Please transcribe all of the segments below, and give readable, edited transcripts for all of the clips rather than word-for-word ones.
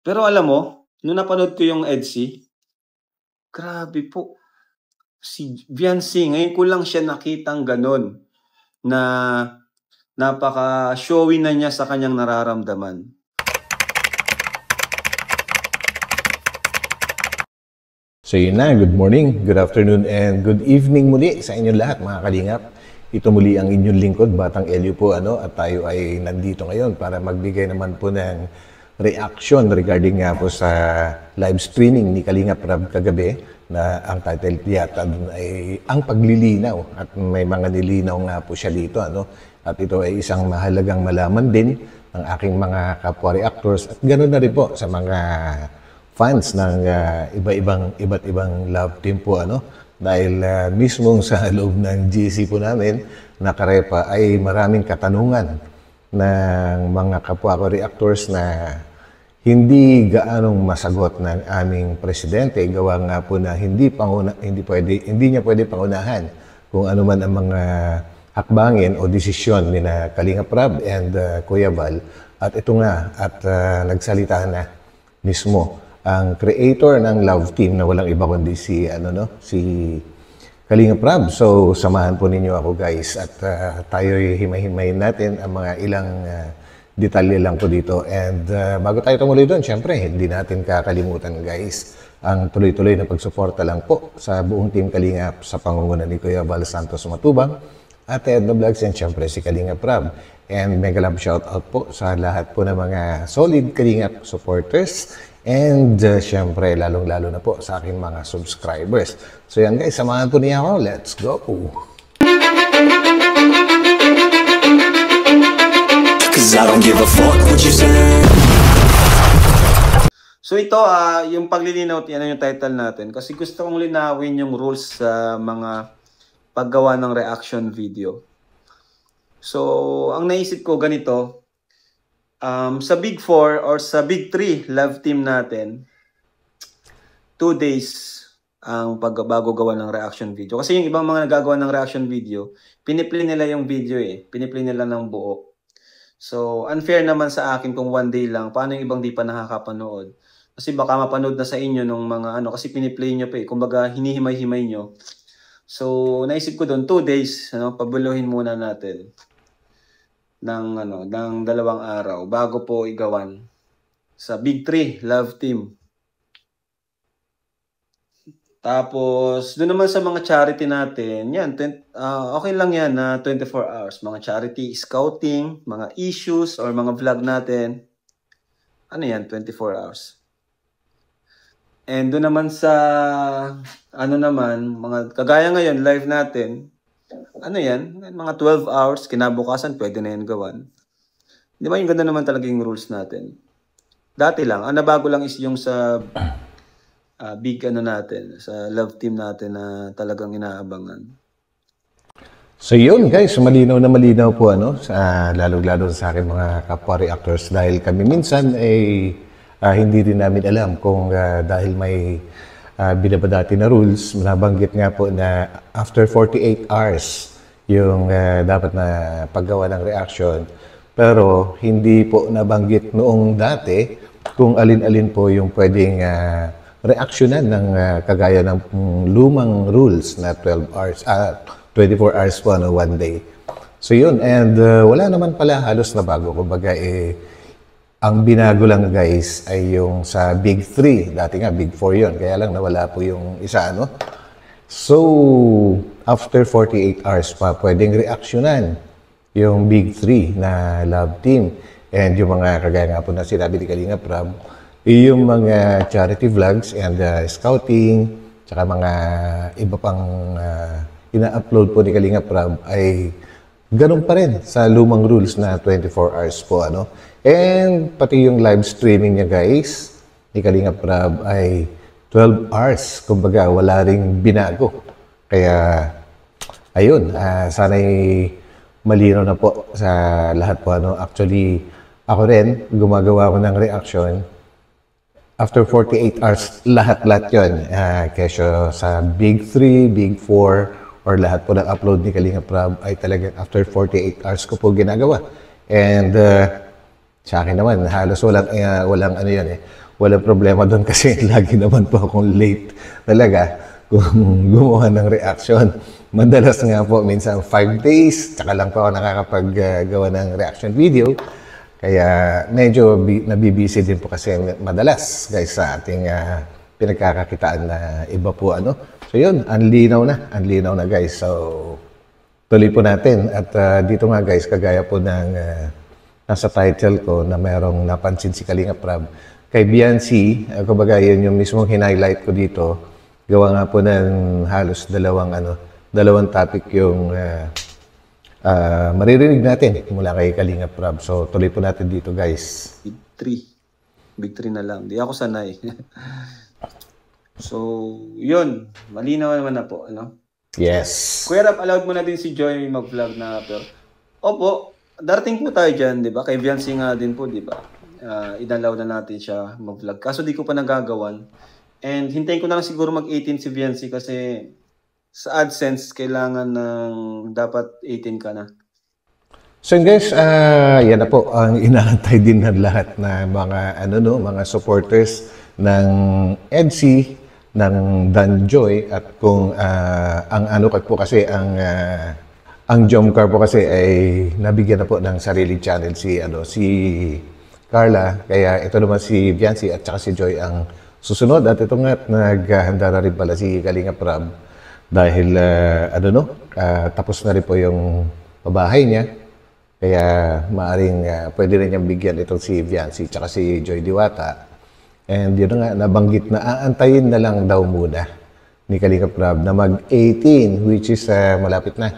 Pero alam mo, nung napanood ko yung EDSI, grabe po. Si Viancy, ngayon ko lang siya nakitang gano'n na napaka-showy na niya sa kanyang nararamdaman. So yun na, good morning, good afternoon, and good evening muli sa inyong lahat mga kalingap. Ito muli ang inyong lingkod, Batang Elio po, at tayo ay nandito ngayon para magbigay naman po ng reaction regarding nga po sa live streaming ni Kalingap Rab kagabi na ang title yata dun ay ang paglilinaw at may mga nilinaw nga po siya dito. At ito ay isang mahalagang malaman din ng aking mga kapwa reactors at ganoon na rin po sa mga fans ng iba't ibang love team po. Dahil mismong sa loob ng GC po namin na Karepa ay maraming katanungan ng mga kapwa ko reactors na hindi gaanong masagot ng aming presidente. Gawa nga po na hindi niya pwede pangunahan kung ano man ang mga hakbangin o desisyon ni na Kalingap Rab and Kuya Val. At ito nga, nagsalita na mismo ang creator ng love team na walang iba kundi si Kalingap Rab. So samahan po ninyo ako guys at tayo'y himay-himayin natin ang mga ilang detalye lang po dito. And bago tayo tumuloy doon, syempre hindi natin kakalimutan guys ang tuloy-tuloy na pagsuporta lang po sa buong team Kalingap sa pangunguna ni Kuya Val Santos Matubang at Edna Vlogs and syempre si Kalingap Rab. And mega love shout out po sa lahat po ng mga solid Kalingap supporters. And syempre, lalong-lalo na po sa aking mga subscribers. So yan guys, samahan po niya ako. Let's go! So ito, yung paglilinaw, yan yung title natin. Kasi gusto kong linawin yung rules sa mga paggawa ng reaction video. So, ang naisip ko ganito, sa Big 4 or sa Big 3 love team natin, 2 days ang bago gawa ng reaction video. Kasi yung ibang mga nagagawa ng reaction video, piniplay nila yung video piniplay nila ng buo. So, unfair naman sa akin kung 1 day lang. Paano yung ibang di pa nakakapanood? Kasi baka mapanood na sa inyo nung mga kasi piniplay nyo pa kumbaga hinihimay-himay nyo. So, naisip ko doon 2 days, pabuluhin muna natin ng 2 araw bago po igawan sa Big 3 love team. Tapos doon naman sa mga charity natin, yan okay lang yan na 24 hours, mga charity scouting, mga issues or mga vlog natin. Ano yan, 24 hours. And doon naman sa mga kagaya ngayon live natin, yan, mga 12 hours, kinabukasan, pwede na yan gawan. Di ba yung ganda naman talaga yung rules natin? Dati lang, ang nabago lang is yung sa big natin, sa love team natin na talagang inaabangan. So yun guys, malinaw na malinaw po lalo-lalo sa akin mga kapwa reactors dahil kami minsan ay hindi rin namin alam kung dahil may binabadati na rules, nabanggit nga po na after 48 hours yung dapat na paggawa ng reaction. Pero hindi po nabanggit noong dati kung alin-alin po yung pwedeng reaksyonan ng kagaya ng lumang rules na 12 hours, 24 hours po, 1 day. So yun, and wala naman pala halos na bago. Kumbaga ang binago lang guys ay yung sa Big 3. Dati nga Big 4 yun. Kaya lang nawala po yung isa, So, after 48 hours pa, pwedeng reaksyonan yung Big 3 na love team. And yung mga kagaya nga po na sinabi ni Kalingap Rab, yung mga charity vlogs and scouting, tsaka mga iba pang ina-upload po ni Kalingap Rab ay ganun pa rin sa lumang rules na 24 hours po. And pati yung live streaming niya guys, ni Kalingap Rab ay 12 hours. Kumbaga, wala ring binago. Kaya, ayun, sana'y malinaw na po sa lahat po. Actually, ako rin, gumagawa ko ng reaction. After 48 hours, lahat-lahat yun. Kesyo sa Big 3, Big 4, or lahat po ng upload ni Kalingap Rab ay talagang after 48 hours ko po ginagawa. And sa akin naman, halos walang wala problema doon kasi lagi naman po akong late talaga kung gumawa ng reaction. Madalas nga po, minsan 5 days, tsaka lang po ako nakakapaggawa ng reaction video. Kaya medyo nabibisi din po kasi madalas guys sa ating pinagkakakitaan na iba po ano. So yun, ang linaw na guys. So tuloy po natin at dito nga guys, kagaya po ng nasa title ko na merong napansin si Kalinga Prab kay Biancy, kumbaga yun yung mismong hinighlight ko dito. Gawa nga po ng halos dalawang topic yung maririnig natin mula kay Kalinga Prab. So tuloy po natin dito guys. Big 3 na lang. Di ako sanay. So, yun. Malinaw naman na po, ano? Yes. Kuya Rap, allowed mo na din si Joy mag-vlog na pero. Opo, darating po tayo dyan, di ba? Kay Biancy nga din po, di ba? Inalaw na natin siya mag-vlog. Kaso di ko pa nagagawan. And hintayin ko na lang siguro mag-18 si Biancy kasi sa AdSense, kailangan ng dapat 18 ka na. So guys, yan na po ang inaantay din ng lahat na mga mga supporters ng EDC, ng Danjoy at kung ang po kasi ang Jomcar po kasi ay nabigyan na po ng sarili channel si Carla, kaya ito naman si Biancy at saka si Joy ang susunod at ito nga naghahanda na rin pala si Kalinga Prab dahil tapos na rin po yung pabahay niya. Kaya maaring pwede rin niyang bigyan itong si Biancy tsaka si Joy Diwata. And yun nga, nabanggit na aantayin na lang daw muna ni Kalinga Prab na mag-18, which is malapit na.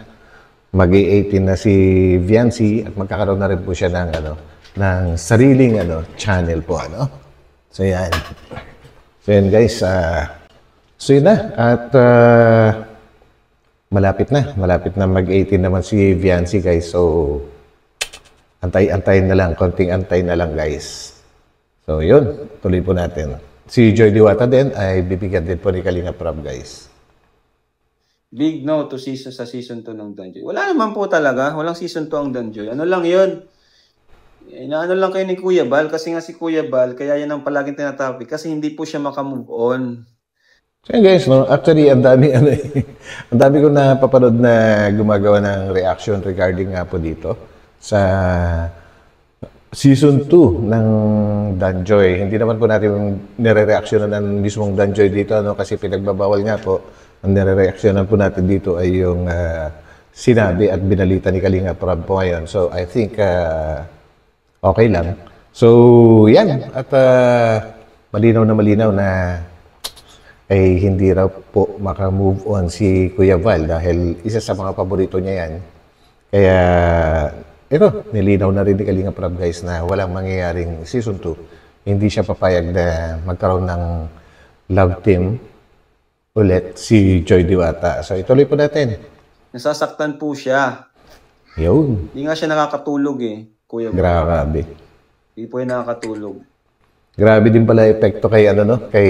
Mag-18 na si Biancy at magkakaroon na rin po siya ng sariling channel po. So yan. So yan guys. So yun na. At malapit na mag-18 naman si Biancy guys. So antay-antayin na lang, konting antay na lang guys. So yun, tuloy po natin. Si Joy Diwata din ay bibigyan din po ni Kalinga Prab guys. Big no to sa season 2 ng Danjoy. Wala naman po talaga, walang season 2 ang Danjoy. Ano lang yun? Inaano lang kayo ni Kuya Bal kasi nga si Kuya Bal, kaya yan ang palaging tinatopic kasi hindi po siya makamove on. So guys, actually ang dami ang dami ko napapanood na gumagawa ng reaction regarding nga po dito sa Season 2 ng Danjoy. Hindi naman po natin nire-reactionan ng mismong Danjoy dito kasi pinagbabawal nga po. Ang nire-reactionan po natin dito ay yung sinabi at binalita ni Kalinga Prab po ngayon. So I think okay lang. So yan. At malinaw na ay hindi raw po maka-move on si Kuya Val dahil isa sa mga paborito niya yan. Kaya ito, nilinaw na rin ni Kalinga Prab guys na walang mangyayaring season 2. Hindi siya papayag na magkaroon ng love team ulit si Joy Diwata. So ituloy po natin. Nasasaktan po siya. Yun. Hindi nga siya nakakatulog Kuya Val. Grabe. Hindi po yung nakakatulog. Grabe din pala epekto kay kay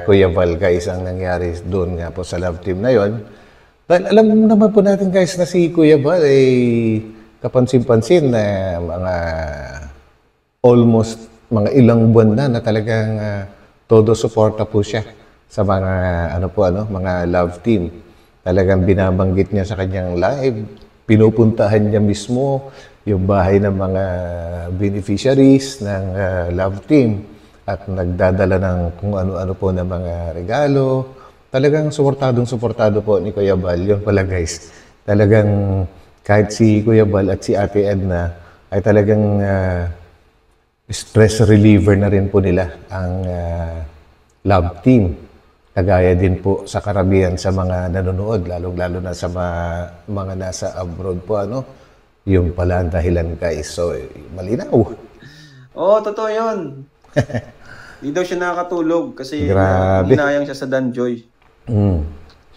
Kuya Val guys ang nangyari doon nga po sa love team na yon. Dahil alam naman po natin guys na si Kuya Val ay kapansin-pansin na almost mga ilang buwan na talagang todo suporta po siya sa mga mga love team. Talagang binabanggit niya sa kanyang live, pinupuntahan niya mismo yung bahay ng mga beneficiaries ng love team at nagdadala ng kung ano-ano po ng mga regalo. Talagang suportado po ni Kuya Val. Yun pala guys. Talagang kahit si Kuya Val at si Ate Edna ay talagang stress reliever na rin po nila ang love team. Kagaya din po sa karamihan sa mga nanonood, lalong-lalo na sa mga nasa abroad po, yung pala ang dahilan guys. So, malinaw. Oo, totoo yun. Hindi daw siya nakakatulog kasi hinayang siya sa Danjoy.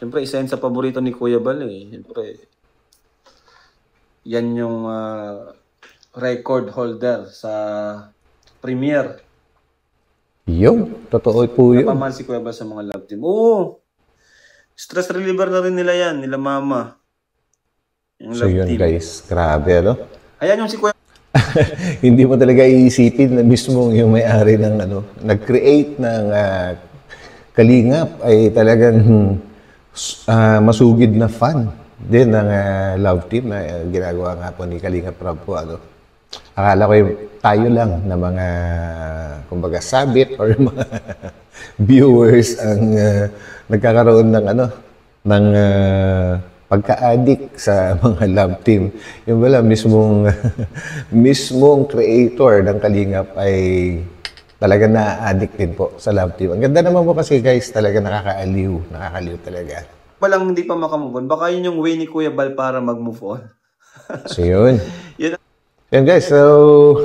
Siyempre, isa yun sa paborito ni Kuya Val Siyempre, yan yung record holder sa Premier. Yun, totoo po yun. Napaman si Kuya Val sa mga love team. Oo, stress reliever na rin nila yan, nila mama. Yung so yun team. Guys, grabe Ayan yung si Kuya. Hindi mo talaga iisipin na mismo yung may-ari ng ano, nag-create ng Kalingap ay talagang masugid na fan din ng love team na ginagawa nga po ni Kalingap Rob po. Ano. Akala ko yung tayo lang na mga, kumbaga, sabit or mga viewers ang nagkakaroon ng ano, ng pagka-addict sa mga love team. Yung wala, mismong creator ng Kalingap ay talaga na-addict din po sa love team. Ang ganda naman po kasi guys, talaga nakakaaliw. Nakakaaliw talaga. Walang hindi pa makamove on. Baka yun yung way ni Kuya Bal para mag-move on. So yun. Yan guys, so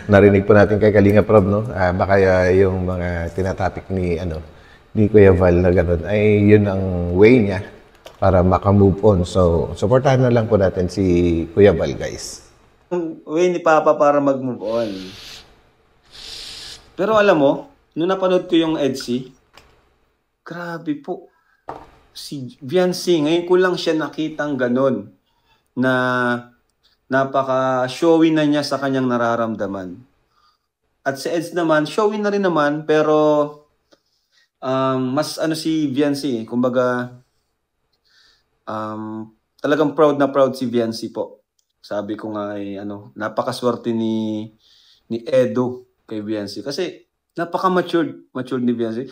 narinig po natin kay Kalingap Rob, no? Baka yung mga tinatopic ni Kuya Val na gano'n, ay yun ang way niya para makamove on. So, supportahan na lang po natin si Kuya Val, guys. Ang way ni Papa para mag-move on. Pero alam mo, nung napanood ko yung EDC, grabe po. Si Viancy, ngayon ko lang siya nakitang ganun na napaka-showy na niya sa kanyang nararamdaman. At si Eds naman, showy na rin naman, pero mas si Viancy, kumbaga talagang proud na proud si Viancy po. Sabi ko nga ay napakaswerte ni Edo kay Viancy kasi napaka-matured ni Viancy.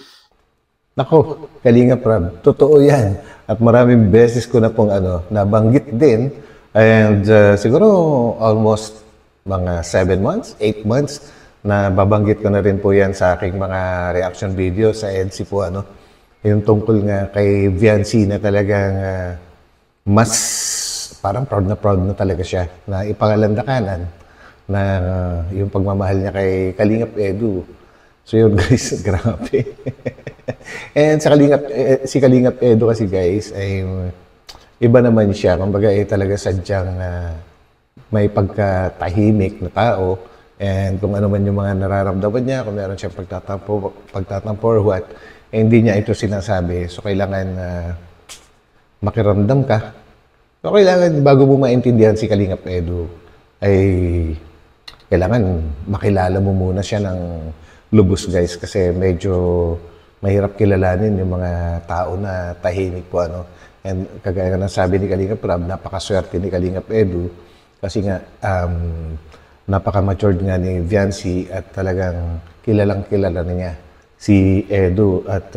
Nako, Kalingap Rob, totoo yan. At maraming beses ko na pong nabanggit din. And siguro almost mga 7 months, 8 months, na babanggit ko na rin po yan sa aking mga reaction video sa EDC po. Yung tungkol nga kay Viancy na talagang mas parang proud na talaga siya na ipangalandakanan na yung pagmamahal niya kay Kalingap Edu. So yun guys, grabe. And si Kalingap Edu kasi guys ay iba naman siya. Kumbaga talaga sadyang may pagkatahimik na tao. And kung ano man yung mga nararamdaman niya, kung meron siyang pagtatampo or what, hindi niya ito sinasabi. So kailangan makiramdam ka. So kailangan bago mo maintindihan si Kalingap Edu ay kailangan makilala mo muna siya ng lubos guys kasi medyo mahirap kilalanin yung mga tao na tahimik po and kagaya ng sabi ni Kalingap Rob, napakaswerte ni Kalingap Edu kasi nga napaka-matured nga ni Viancy at talagang kilalang kilala na niya si Edu at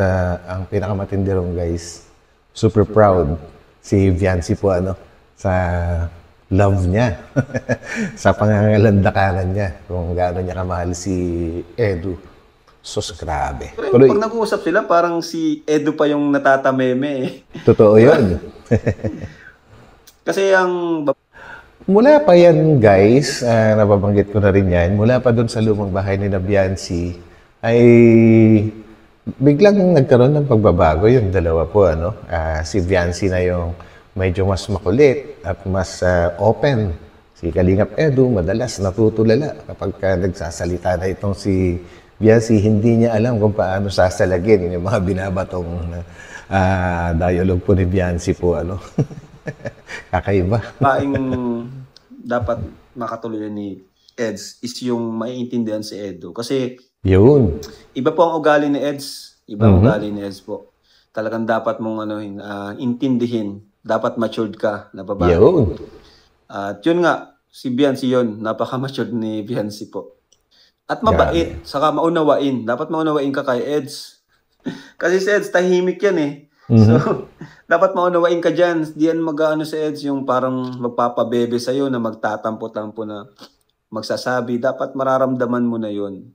ang pinakamatindi ron guys, super proud si Viancy po sa love niya sa pangangalandakanan niya kung gaano niya kamahal si Edu. Sus, grabe. Pero pag nag-uusap sila, parang si Edu pa yung natatameme. Totoo yun. Kasi mula pa yan, guys, nababanggit ko na rin yan, mula pa doon sa lumang bahay ni Viancy, ay biglang nagkaroon ng pagbabago yung dalawa po. Si Viancy na yung medyo mas makulit at mas open. Si Kalingap Edu, madalas natutulala kapag nagsasalita na itong si Viancy, hindi niya alam kung paano sasalagin yung mga binabatong dialogue po ni Viancy po. Kakaiba. Paing dapat makatuloy ni Eds is yung maiintindihan si Edu. Kasi yun. Iba po ang ugali ni Eds. Iba ang ugali ni Eds po. Talagang dapat mong intindihin. Dapat matured ka na babae. Yun. At yun nga, si Viancy yun. Napaka-matured ni Viancy po. At mabait. Saka maunawain. Dapat maunawain ka kay Eds. Kasi si Eds, tahimik yan eh. So, dapat maunawain ka dyan. Diyan mag-ano si Eds, yung parang magpapabebe sa'yo na magtatampo-tampo na magsasabi. Dapat mararamdaman mo na yun.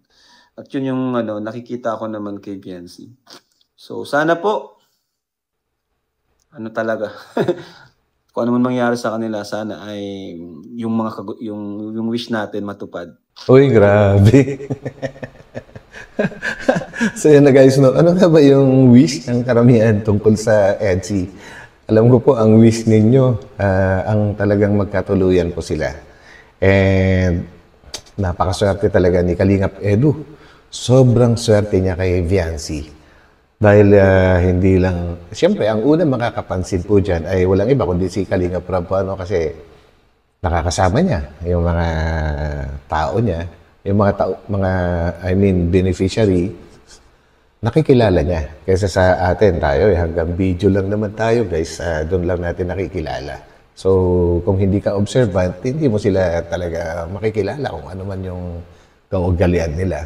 At yun yung nakikita ko naman kay Viancy. So, sana po, talaga, kung ano man mangyari sa kanila, sana ay yung yung wish natin matupad. Uy, grabe. So yun na guys, ano nga ba yung wish ng karamihan tungkol sa EDC? Alam ko po, ang wish ninyo, ang talagang magkatuluyan po sila. And napakaswerte talaga ni Kalingap Edu. Sobrang swerte niya kay Viancy. Dahil hindi lang, siyempre, ang unang makakapansin po dyan ay walang iba kundi si Kalingap Rob po, kasi nakakasama niya, yung mga tao niya, yung I mean, beneficiary, nakikilala niya. Kaysa sa atin, tayo, hanggang video lang naman tayo, guys, doon lang natin nakikilala. So, kung hindi ka observant, hindi mo sila talaga makikilala kung ano man yung kaugalian nila.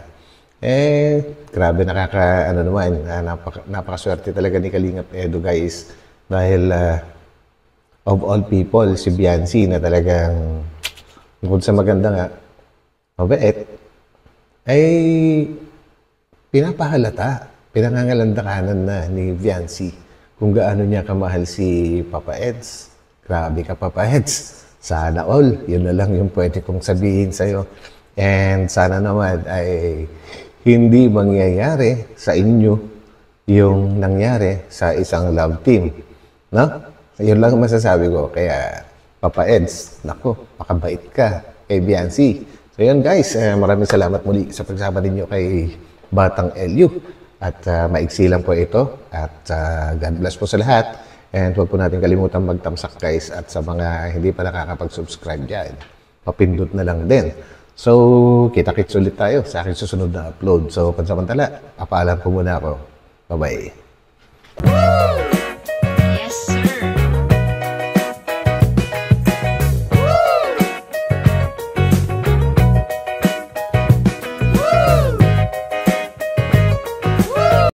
Grabe ano naman, napakaswerte talaga ni Kalingap Edu, guys. Dahil, of all people, si Biancy na talagang, bukod sa maganda nga, mabait, ay pinapahalata, pinangangalandakanan na ni Biancy kung gaano niya kamahal si Papa Eds. Grabe ka, Papa Eds. Sana all. Yun na lang yung pwede kong sabihin sa'yo. And sana naman ay hindi mangyayari sa inyo yung nangyari sa isang love team. No? Yun lang masasabi ko. Kaya, Papa Eds, nako, makabait ka kay Biancy. So yun guys, maraming salamat muli sa pagsama ninyo kay Batang LU. At maiksi lang po ito. At God bless po sa lahat. And huwag po natin kalimutan magtamsak guys. At sa mga hindi pa nakakapag-subscribe dyan, papindot na lang din. So, kita-kits ulit tayo sa aking susunod na upload. So, pansamantala, papaalam po muna ako. Bye-bye.